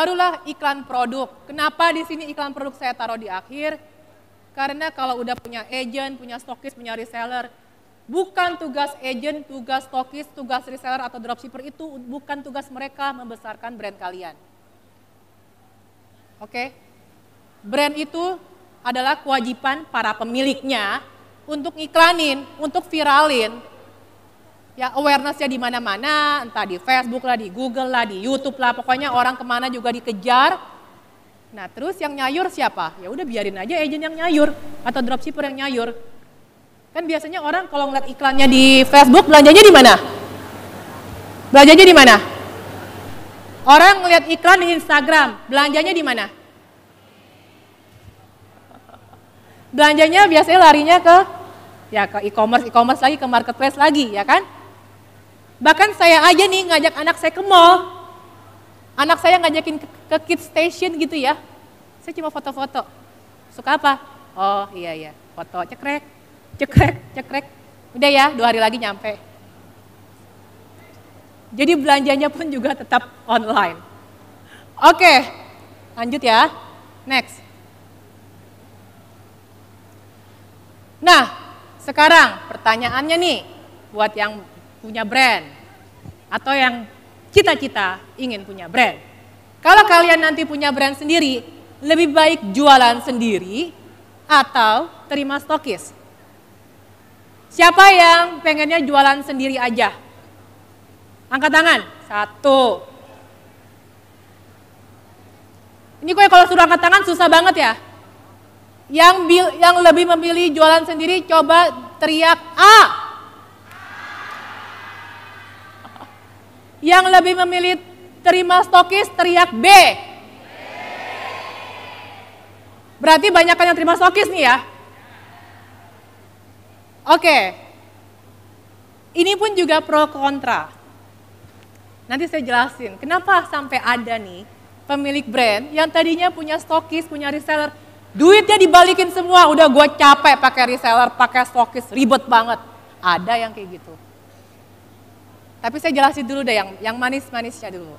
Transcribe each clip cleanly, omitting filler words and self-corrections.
Barulah iklan produk. Kenapa di sini iklan produk saya taruh di akhir? Karena kalau udah punya agent, punya stokis, punya reseller, bukan tugas agent, tugas stokis, tugas reseller atau dropshipper itu bukan tugas mereka membesarkan brand kalian. Oke? Brand itu adalah kewajiban para pemiliknya untuk iklanin, untuk viralin. Ya, awareness-nya di mana-mana, entah di Facebook lah, di Google lah, di YouTube lah, pokoknya orang kemana juga dikejar. Nah, terus yang nyayur siapa? Ya udah biarin aja agent yang nyayur atau dropshipper yang nyayur. Kan biasanya orang kalau ngeliat iklannya di Facebook, belanjanya di mana? Belanjanya di mana? Orang ngeliat iklan di Instagram, belanjanya di mana? Belanjanya biasanya larinya ke e-commerce lagi, ke marketplace lagi, ya kan? Bahkan saya aja nih ngajak anak saya ke mall. Anak saya ngajakin ke kids station gitu ya. Saya cuma foto-foto. Suka apa? Oh iya, foto cekrek. Udah ya, 2 hari lagi nyampe. Jadi belanjanya pun juga tetap online. Oke, lanjut ya. Next. Nah, sekarang pertanyaannya nih buat yang punya brand atau yang cita-cita ingin punya brand. Kalau kalian nanti punya brand sendiri, lebih baik jualan sendiri atau terima stokis? Siapa yang pengennya jualan sendiri aja? Angkat tangan. 1. Ini kalau suruh angkat tangan susah banget ya. Yang lebih memilih jualan sendiri coba teriak A. Yang lebih memilih terima stokis teriak B. Berarti banyak yang terima stokis nih ya. Oke. Ini pun juga pro kontra. Nanti saya jelasin kenapa sampai ada nih pemilik brand yang tadinya punya stokis, punya reseller, duitnya dibalikin semua, udah gue capek pakai reseller, pakai stokis, ribet banget. Ada yang kayak gitu. Tapi saya jelasin dulu deh yang manis-manisnya dulu.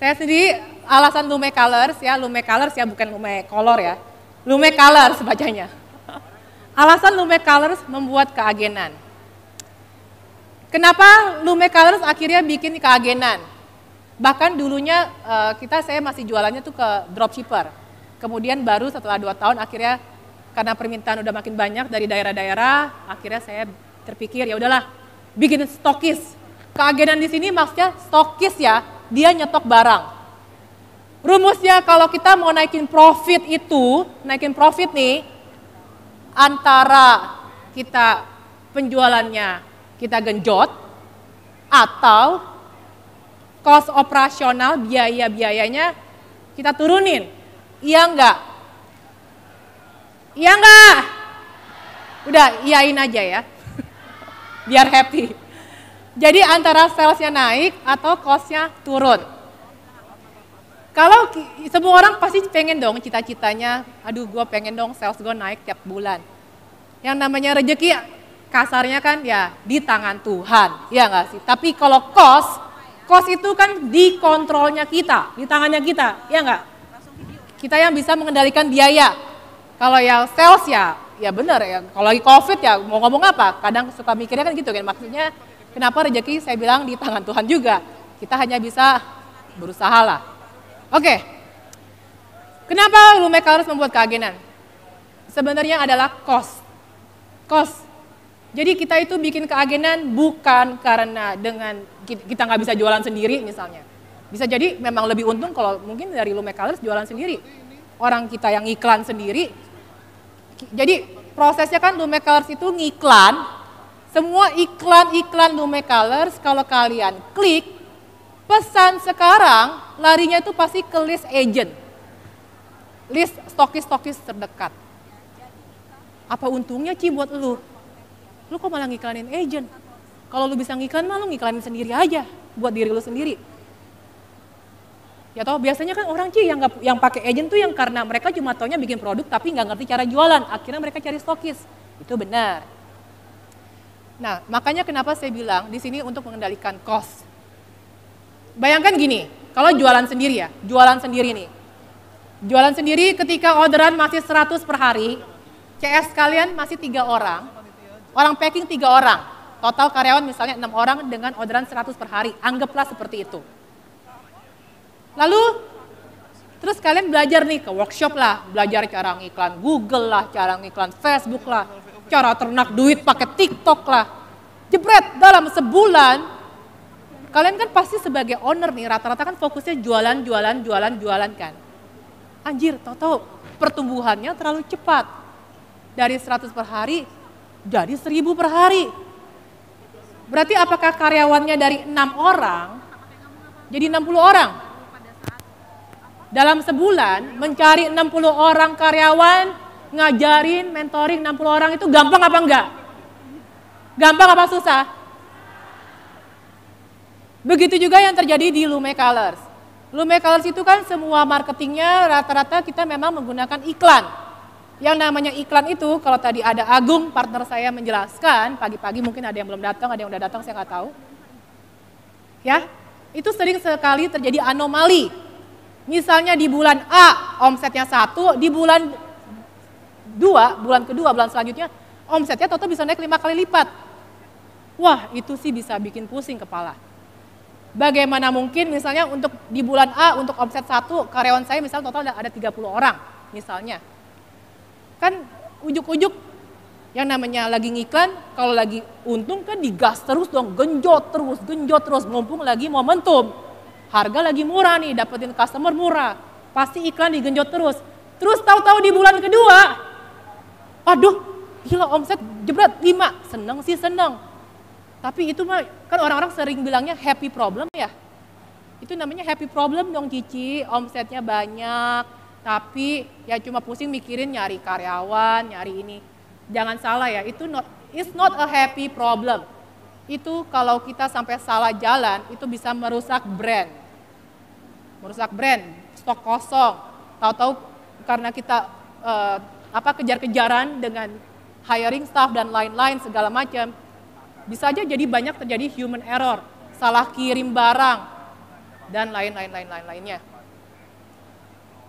Saya sendiri alasan Lume Colors ya bukan Lume Color ya. Lume Colors bacanya. Alasan Lume Colors membuat keagenan. Kenapa Lume Colors akhirnya bikin keagenan? Bahkan dulunya saya masih jualannya tuh ke dropshipper. Kemudian baru setelah 2 tahun akhirnya karena permintaan udah makin banyak dari daerah-daerah, akhirnya saya terpikir ya udahlah bikin stokis. Keagenan di sini maksudnya stokis ya, dia nyetok barang. Rumusnya kalau kita mau naikin profit nih, antara kita penjualannya kita genjot, atau cost operasional, biaya-biayanya kita turunin. Iya enggak? Iya enggak? Udah, iyain aja ya. Biar happy. Jadi antara salesnya naik atau costnya turun. Kalau semua orang pasti pengen dong cita-citanya, aduh gue pengen dong sales gue naik tiap bulan. Yang namanya rezeki kasarnya kan ya di tangan Tuhan, ya nggak sih? Tapi kalau cost itu kan di kontrolnya kita, di tangannya kita, ya nggak? Kita yang bisa mengendalikan biaya. Kalau yang sales ya benar ya. Kalau lagi COVID ya mau ngomong apa? Kadang suka mikirnya kan gitu kan. Maksudnya kenapa rezeki saya bilang di tangan Tuhan juga. Kita hanya bisa berusaha lah. Oke. Kenapa Lume Colors membuat keagenan? Sebenarnya adalah cost. Jadi kita itu bikin keagenan bukan karena dengan kita nggak bisa jualan sendiri misalnya. Bisa jadi memang lebih untung kalau mungkin dari Lume Colors jualan sendiri. Orang kita yang iklan sendiri. Jadi prosesnya kan Lume Colors itu ngiklan. Semua iklan Lume Colors kalau kalian klik, pesan sekarang larinya itu pasti ke list agent. List stokis-stokis terdekat. Apa untungnya Ci buat lu? Lu kok malah ngiklanin agent? Kalau lu bisa ngiklan mah lu ngiklanin sendiri aja buat diri lu sendiri. Ya toh biasanya kan orang Ci yang pakai agent tuh yang karena mereka cuma taunya bikin produk tapi nggak ngerti cara jualan, akhirnya mereka cari stokis. Itu benar. Nah, makanya kenapa saya bilang di sini untuk mengendalikan cost. Bayangkan gini, Kalau jualan sendiri ya, jualan sendiri nih. Jualan sendiri ketika orderan masih 100 per hari, CS kalian masih 3 orang, orang packing 3 orang, total karyawan misalnya 6 orang dengan orderan 100 per hari, anggaplah seperti itu. Lalu, terus kalian belajar nih ke workshop lah, belajar cara ngiklan Google lah, cara ngiklan Facebook lah, cara ternak duit pakai TikTok lah. Jebret, dalam sebulan, kalian kan pasti sebagai owner nih, rata-rata kan fokusnya jualan kan. Anjir, tau-tau pertumbuhannya terlalu cepat. Dari 100 per hari, jadi 1000 per hari. Berarti apakah karyawannya dari 6 orang, jadi 60 orang? Dalam sebulan, mencari 60 orang karyawan, ngajarin, mentoring 60 orang itu gampang apa enggak? Gampang apa susah? Begitu juga yang terjadi di Lume Colors. Lume Colors itu kan semua marketingnya rata-rata kita memang menggunakan iklan. Yang namanya iklan itu, kalau tadi ada Agung, partner saya menjelaskan, pagi-pagi mungkin ada yang belum datang, ada yang udah datang, saya nggak tahu. Ya, itu sering sekali terjadi anomali. Misalnya di bulan A, omsetnya 1, di bulan 2, bulan kedua, bulan selanjutnya, omsetnya total bisa naik 5 kali lipat. Wah, itu sih bisa bikin pusing kepala. Bagaimana mungkin misalnya untuk di bulan A untuk omset 1, karyawan saya misalnya total ada 30 orang misalnya. Kan ujuk-ujuk yang namanya lagi ngiklan, kalau lagi untung kan digas terus dong, genjot terus, mumpung lagi momentum. Harga lagi murah nih, dapetin customer murah, pasti iklan digenjot terus. Terus tahu-tahu di bulan kedua, aduh gila omset jebret 5, seneng sih seneng. Tapi itu mah kan orang-orang sering bilangnya happy problem ya. Itu namanya happy problem dong Cici, omsetnya banyak, tapi ya cuma pusing mikirin nyari karyawan, nyari ini. Jangan salah ya, it's not a happy problem. Itu kalau kita sampai salah jalan, itu bisa merusak brand. Merusak brand, stok kosong. Tahu-tahu karena kita kejar-kejaran dengan hiring staff dan lain-lain segala macam. Bisa aja jadi banyak terjadi human error, salah kirim barang, dan lainnya.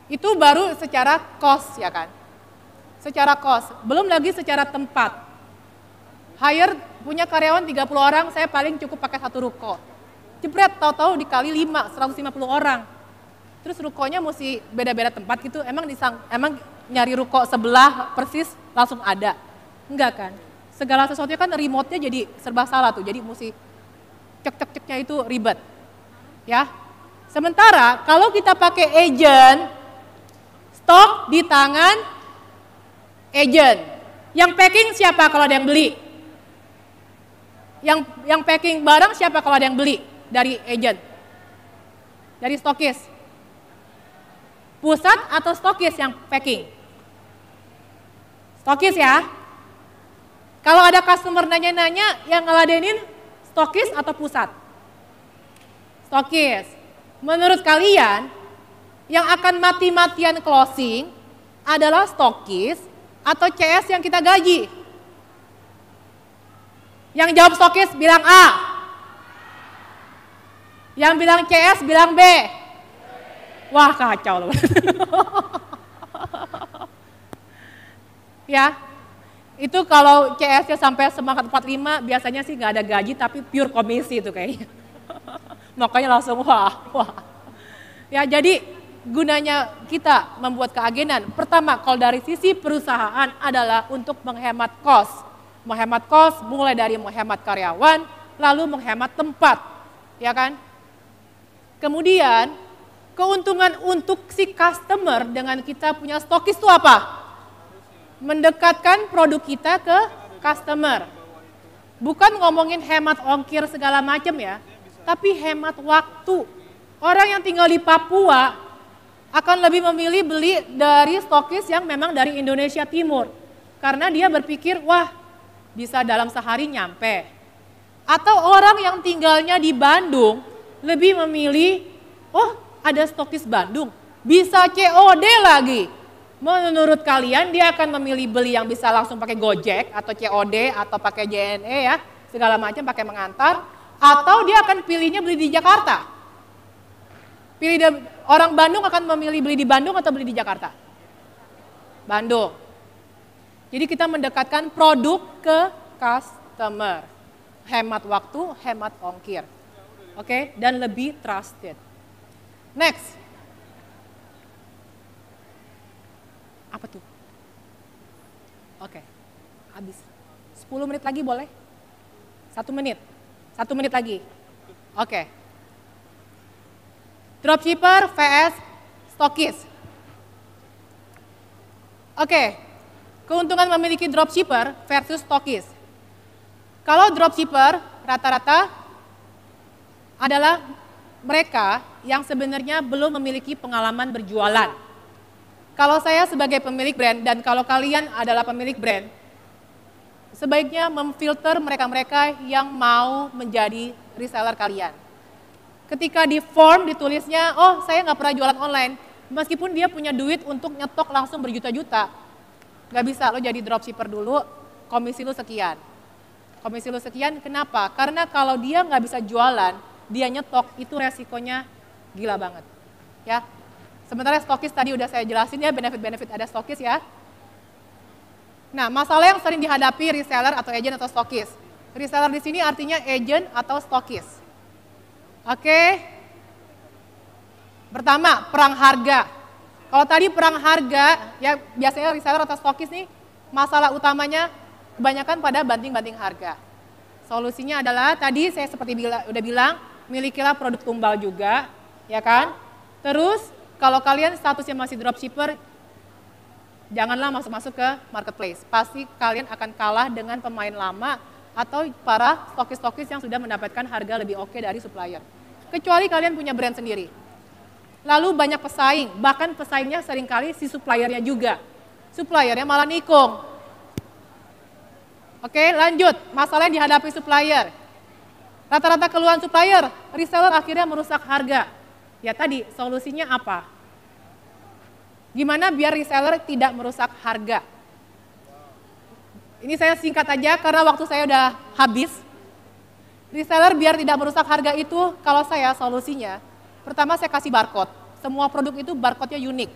Itu baru secara cost ya kan, secara cost, belum lagi secara tempat. Hire punya karyawan 30 orang, saya paling cukup pakai 1 ruko. Jebret, tahu-tahu dikali 5, 150 orang. Terus rukonya mesti beda-beda tempat gitu, emang nyari ruko sebelah persis langsung ada? Enggak kan? Segala sesuatunya kan remote-nya jadi serba salah tuh, jadi mesti cek-cek-ceknya itu ribet. Ya. Sementara kalau kita pakai agent, stok di tangan agent. Yang packing siapa kalau ada yang beli? Yang packing barang siapa kalau ada yang beli dari agent? Dari stokis. Pusat atau stokis yang packing? Stokis ya. Kalau ada customer nanya-nanya, yang ngeladenin stokis atau pusat? Stokis. Menurut kalian, yang akan mati-matian closing adalah stokis atau CS yang kita gaji? Yang jawab stokis bilang A. Yang bilang CS bilang B. Wah kacau loh. Ya. Itu kalau CS-nya sampai semangat 45 biasanya sih nggak ada gaji tapi pure komisi itu kayaknya. Makanya langsung wah. Ya jadi gunanya kita membuat keagenan. Pertama kalau dari sisi perusahaan adalah untuk menghemat cost. Menghemat cost mulai dari menghemat karyawan lalu menghemat tempat. Ya kan? Kemudian keuntungan untuk si customer dengan kita punya stokis itu apa? Mendekatkan produk kita ke customer. Bukan ngomongin hemat ongkir segala macam ya, tapi hemat waktu. Orang yang tinggal di Papua akan lebih memilih beli dari stokis yang memang dari Indonesia Timur. Karena dia berpikir, wah bisa dalam sehari nyampe. Atau orang yang tinggalnya di Bandung lebih memilih, oh ada stokis Bandung, bisa COD lagi. Menurut kalian dia akan memilih beli yang bisa langsung pakai Gojek atau COD atau pakai JNE ya, segala macam pakai mengantar, atau dia akan pilihnya beli di Jakarta. Orang Bandung akan memilih beli di Bandung atau beli di Jakarta? Bandung. Jadi kita mendekatkan produk ke customer. Hemat waktu, hemat ongkir. Oke, dan lebih trusted. Next. Apa tuh? Oke, habis. 10 menit lagi boleh? 1 menit. 1 menit lagi. Oke. Dropshipper vs stokis. Oke, keuntungan memiliki dropshipper versus stokis. Kalau dropshipper rata-rata adalah mereka yang sebenarnya belum memiliki pengalaman berjualan. Kalau saya sebagai pemilik brand dan kalau kalian adalah pemilik brand, sebaiknya memfilter mereka-mereka yang mau menjadi reseller kalian. Ketika di form ditulisnya, oh saya nggak pernah jualan online, meskipun dia punya duit untuk nyetok langsung berjuta-juta, nggak bisa lo jadi dropshipper dulu, komisi lo sekian. Komisi lo sekian, kenapa? Karena kalau dia nggak bisa jualan, dia nyetok, itu resikonya gila banget. Ya. Sementara stokis tadi udah saya jelasin ya, benefit-benefit ada stokis ya. Nah, masalah yang sering dihadapi reseller atau agent atau stokis. Reseller di sini artinya agent atau stokis. Oke. Pertama, perang harga. Kalau tadi perang harga, ya biasanya reseller atau stokis nih, masalah utamanya kebanyakan pada banting-banting harga. Solusinya adalah tadi saya seperti udah bilang, milikilah produk tumbal juga, ya kan? Terus kalau kalian statusnya masih dropshipper, janganlah masuk-masuk ke marketplace. Pasti kalian akan kalah dengan pemain lama atau para stokis-stokis yang sudah mendapatkan harga lebih oke dari supplier. Kecuali kalian punya brand sendiri. Lalu banyak pesaing, bahkan pesaingnya seringkali si suppliernya juga. Suppliernya malah nikung. Oke, lanjut. Masalah yang dihadapi supplier. Rata-rata keluhan supplier, reseller akhirnya merusak harga. Ya tadi, solusinya apa? Gimana biar reseller tidak merusak harga? Ini saya singkat aja karena waktu saya udah habis. Reseller biar tidak merusak harga itu, kalau saya solusinya, pertama saya kasih barcode. Semua produk itu barcode-nya unik.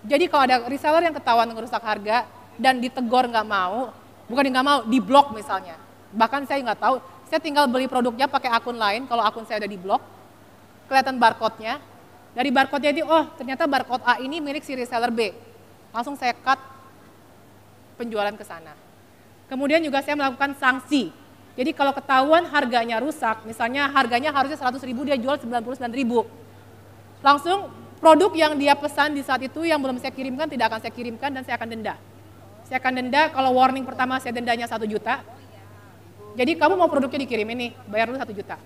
Jadi kalau ada reseller yang ketahuan merusak harga dan ditegor nggak mau, bukan nggak mau, di-blok misalnya. Bahkan saya nggak tahu, saya tinggal beli produknya pakai akun lain, kalau akun saya udah di-blok, kelihatan barcode-nya. Dari barcode-nya itu, oh ternyata barcode A ini milik si reseller B. Langsung saya cut penjualan ke sana. Kemudian juga saya melakukan sanksi. Jadi kalau ketahuan harganya rusak, misalnya harganya harusnya 100.000, dia jual 99.000. Langsung produk yang dia pesan di saat itu yang belum saya kirimkan, tidak akan saya kirimkan dan saya akan denda. Saya akan denda, kalau warning pertama saya dendanya 1 juta. Jadi kamu mau produknya dikirimin nih, bayar dulu 1 juta.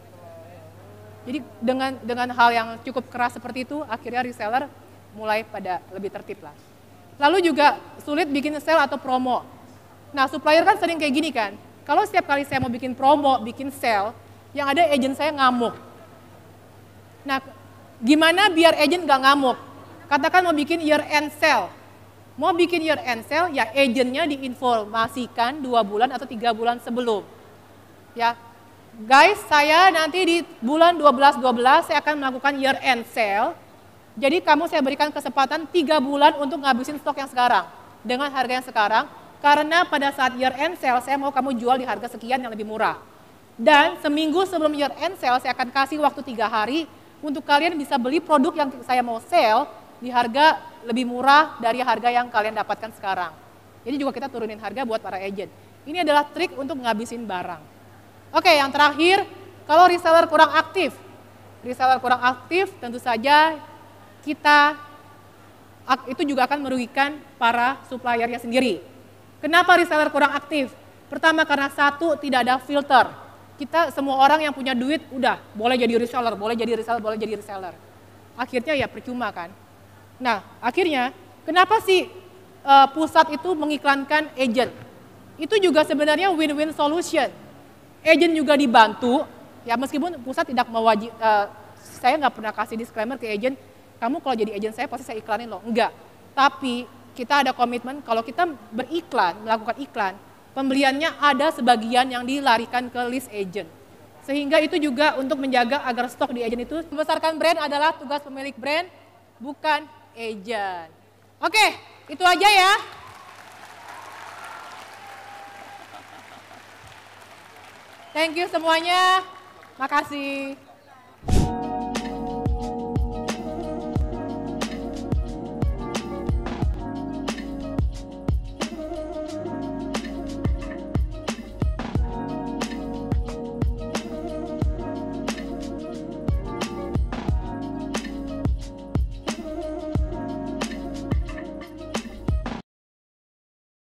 Jadi dengan hal yang cukup keras seperti itu, akhirnya reseller mulai pada lebih tertib lah. Lalu juga sulit bikin sale atau promo. Nah, supplier kan sering kayak gini kan, kalau setiap kali saya mau bikin promo, bikin sale, yang ada agent saya ngamuk. Nah, gimana biar agent gak ngamuk? Katakan mau bikin year end sale. Mau bikin year end sale, ya agentnya diinformasikan 2 bulan atau 3 bulan sebelum. Ya, guys, saya nanti di bulan 12-12 saya akan melakukan year end sale. Jadi kamu saya berikan kesempatan 3 bulan untuk ngabisin stok yang sekarang. Dengan harga yang sekarang. Karena pada saat year end sale saya mau kamu jual di harga sekian yang lebih murah. Dan seminggu sebelum year end sale saya akan kasih waktu 3 hari untuk kalian bisa beli produk yang saya mau sale di harga lebih murah dari harga yang kalian dapatkan sekarang. Jadi juga kita turunin harga buat para agent. Ini adalah trik untuk ngabisin barang. Oke, yang terakhir, kalau reseller kurang aktif. Reseller kurang aktif tentu saja itu juga akan merugikan para suppliernya sendiri. Kenapa reseller kurang aktif? Pertama karena satu, tidak ada filter. Kita semua orang yang punya duit, udah boleh jadi reseller, boleh jadi reseller, boleh jadi reseller. Akhirnya ya percuma kan. Nah, akhirnya kenapa sih pusat itu mengiklankan agent? Itu juga sebenarnya win-win solution. Agent juga dibantu, ya meskipun pusat tidak saya nggak pernah kasih disclaimer ke agent, kamu kalau jadi agent saya pasti saya iklanin loh, enggak. Tapi kita ada komitmen kalau kita beriklan, melakukan iklan, pembeliannya ada sebagian yang dilarikan ke list agent. Sehingga itu juga untuk menjaga agar stok di agent itu membesarkan brand adalah tugas pemilik brand, bukan agent. Oke, itu aja ya. Thank you semuanya. Makasih.